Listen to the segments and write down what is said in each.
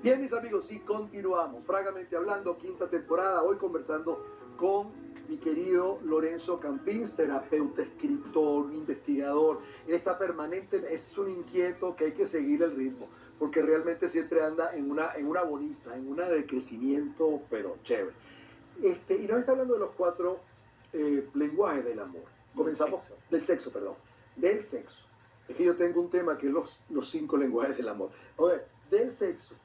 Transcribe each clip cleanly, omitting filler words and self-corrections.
Bien, mis amigos, sí, continuamos. Fragamente hablando, quinta temporada, hoy conversando con mi querido Lorenzo Campins, terapeuta, escritor, investigador. Él está permanente, es un inquieto que hay que seguir el ritmo, porque realmente siempre anda en una bonita, en una de crecimiento, pero chévere. Y nos está hablando de los cuatro lenguajes del amor. Comenzamos del sexo, perdón. Del sexo. Es que yo tengo un tema que es los 5 lenguajes del amor. A ver, del sexo.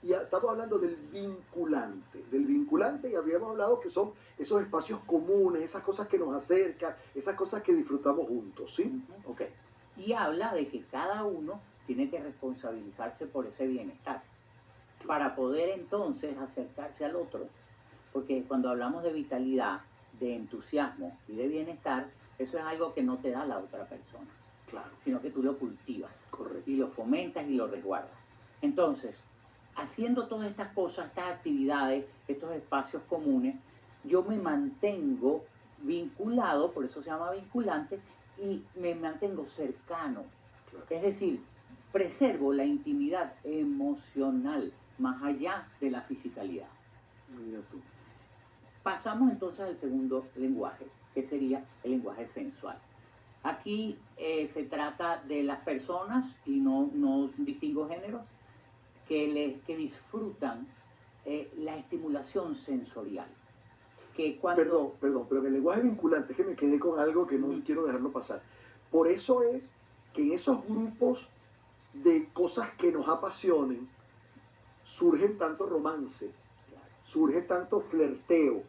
Y estamos hablando del vinculante y habíamos hablado que son esos espacios comunes, esas cosas que nos acercan, esas cosas que disfrutamos juntos, ¿sí? Ok. Y habla de que cada uno tiene que responsabilizarse por ese bienestar para poder entonces acercarse al otro. Porque cuando hablamos de vitalidad, de entusiasmo y de bienestar, eso es algo que no te da la otra persona, Claro. sino que tú lo cultivas. Correcto. Y lo fomentas y lo resguardas. Entonces, haciendo todas estas cosas, estas actividades, estos espacios comunes, yo me mantengo vinculado, por eso se llama vinculante, y me mantengo cercano. Claro. Es decir, preservo la intimidad emocional más allá de la fisicalidad. Mira tú. Pasamos entonces al segundo lenguaje, que sería el lenguaje sensual. Aquí se trata de las personas, y no distingo géneros, que disfrutan la estimulación sensorial. Que cuando... Perdón, pero en el lenguaje vinculante es que me quedé con algo que no quiero dejarlo pasar. Por eso es que en esos grupos de cosas que nos apasionen surgen tanto romance, surge tanto flirteo.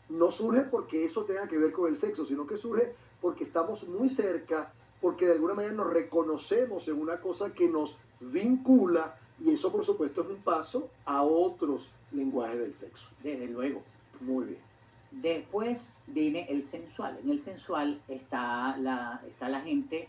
No surge porque eso tenga que ver con el sexo, sino que surge porque estamos muy cerca, porque de alguna manera nos reconocemos en una cosa que nos vincula, y eso por supuesto es un paso a otros lenguajes del sexo. Desde luego. Muy bien. Después viene el sensual. En el sensual está la gente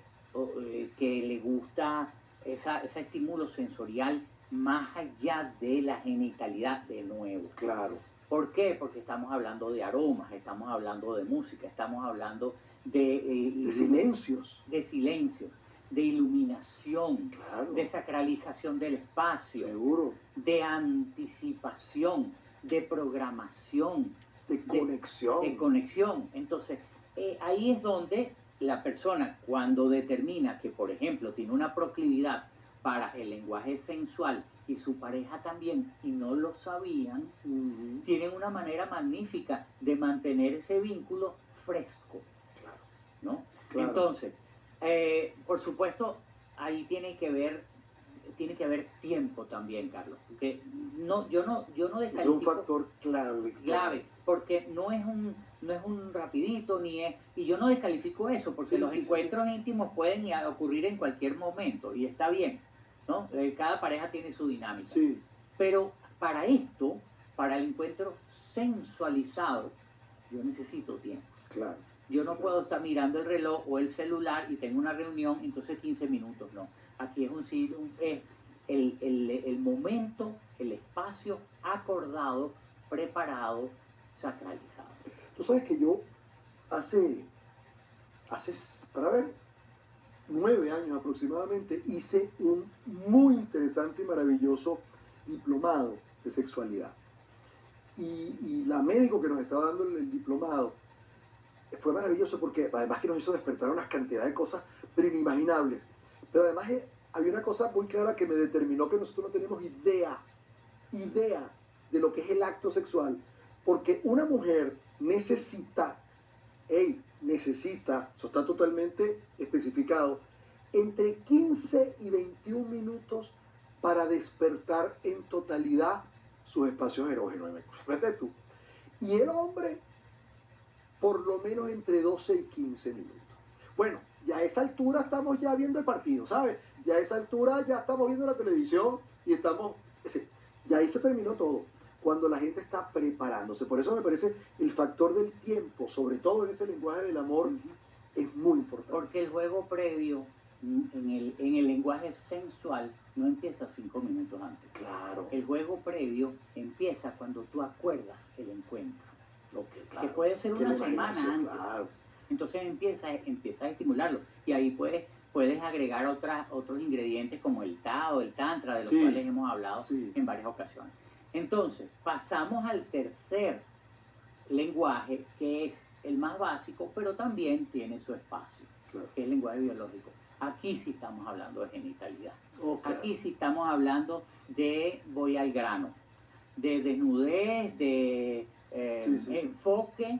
que le gusta ese estímulo sensorial más allá de la genitalidad, de nuevo. Claro. ¿Por qué? Porque estamos hablando de aromas, estamos hablando de música, estamos hablando de silencios. De silencios, de iluminación, claro. De sacralización del espacio. Seguro. De anticipación, de programación. De conexión. De conexión. Entonces, ahí es donde la persona, cuando determina que, por ejemplo, tiene una proclividad para el lenguaje sensual y su pareja también, y no lo sabían, tienen una manera magnífica de mantener ese vínculo fresco. Claro. ¿No? Claro. Entonces, por supuesto, ahí tiene que haber tiempo también, Carlos, porque yo no descalifico. Es un factor clave, porque no es un rapidito, y yo no descalifico eso, porque los encuentros íntimos pueden ocurrir en cualquier momento, y está bien, ¿no? Cada pareja tiene su dinámica. Sí. Pero para esto, para el encuentro sensualizado, yo necesito tiempo. Claro. Yo no puedo estar mirando el reloj o el celular y tengo una reunión, entonces 15 minutos, no. Aquí es el momento, el espacio acordado, preparado, sacralizado. Tú sabes que yo hace para ver, 9 años aproximadamente, hice un muy interesante y maravilloso diplomado de sexualidad. Y la médico que nos estaba dando el diplomado fue maravilloso porque además que nos hizo despertar unas cantidades de cosas pero inimaginables. Pero además había una cosa muy clara que me determinó que nosotros no tenemos idea de lo que es el acto sexual. Porque una mujer necesita, eso está totalmente especificado, entre 15 y 21 minutos para despertar en totalidad sus espacios erógenos. Fíjate tú. Y el hombre, por lo menos entre 12 y 15 minutos. Bueno, ya a esa altura estamos ya viendo el partido, ¿sabes? Ya a esa altura ya estamos viendo la televisión y ya ahí se terminó todo. Cuando la gente está preparándose. Por eso me parece el factor del tiempo, sobre todo en ese lenguaje del amor, es muy importante. Porque el juego previo en el lenguaje sensual no empieza 5 minutos antes. Claro. El juego previo empieza cuando tú acuerdas el encuentro. Okay, claro. Que puede ser una semana antes. Claro. Entonces empieza a estimularlo. Y ahí puedes puedes agregar otros ingredientes como el Tao, el Tantra, de los Sí, cuales hemos hablado sí. en varias ocasiones. Entonces, pasamos al tercer lenguaje, que es el más básico, pero también tiene su espacio, Claro. que es el lenguaje biológico. Aquí sí estamos hablando de genitalidad. Okay. Aquí sí estamos hablando de voy al grano, de desnudez, de enfoque,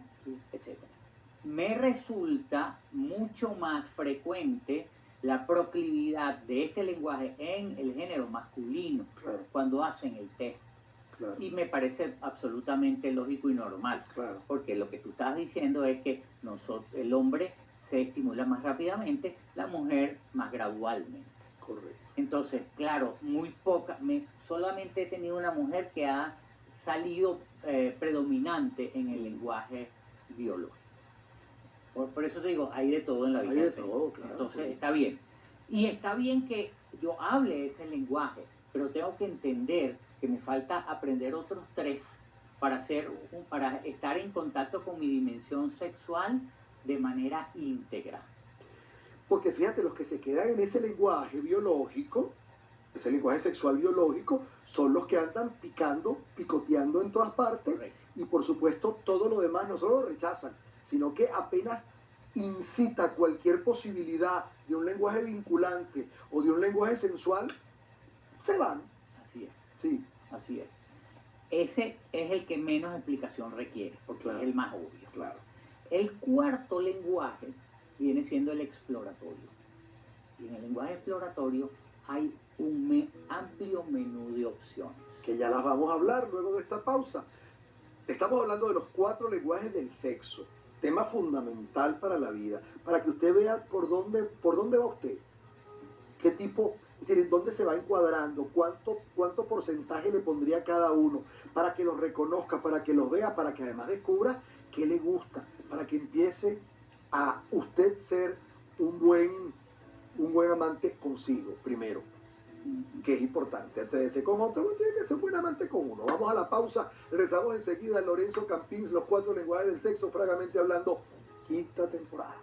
etc. Me resulta mucho más frecuente la proclividad de este lenguaje en el género masculino, Claro. cuando hacen el test. Claro. Y me parece absolutamente lógico y normal, Claro. porque lo que tú estás diciendo es que el hombre se estimula más rápidamente, la mujer más gradualmente. Correcto. Entonces, claro, muy poca, solamente he tenido una mujer que ha salido predominante en el lenguaje biológico. Por eso te digo, hay de todo en la vida. Hay de todo, claro. Entonces, está bien. Y está bien que yo hable ese lenguaje, pero tengo que entender que me falta aprender otros 3 para estar en contacto con mi dimensión sexual de manera íntegra. Porque fíjate, los que se quedan en ese lenguaje biológico, ese lenguaje sexual biológico, son los que andan picoteando en todas partes. Correcto. Y por supuesto todo lo demás no solo lo rechazan, sino que apenas incita cualquier posibilidad de un lenguaje vinculante o de un lenguaje sensual, se van. Así es. Sí. Así es. Ese es el que menos explicación requiere, porque Claro. es el más obvio. Claro. El cuarto lenguaje viene siendo el exploratorio. Y en el lenguaje exploratorio hay un amplio menú de opciones. Que ya las vamos a hablar luego de esta pausa. Estamos hablando de los 4 lenguajes del sexo, tema fundamental para la vida, para que usted vea por dónde va usted, qué tipo, es decir, en dónde se va encuadrando, cuánto porcentaje le pondría a cada uno, para que los reconozca, para que los vea, para que además descubra qué le gusta, para que empiece a usted ser un buen amante consigo primero, que es importante. Antes de ser con otro, uno tiene que ser buen amante con uno. Vamos a la pausa, regresamos enseguida. Lorenzo Campins, los 4 lenguajes del sexo, Fragamente Hablando, 5ª temporada.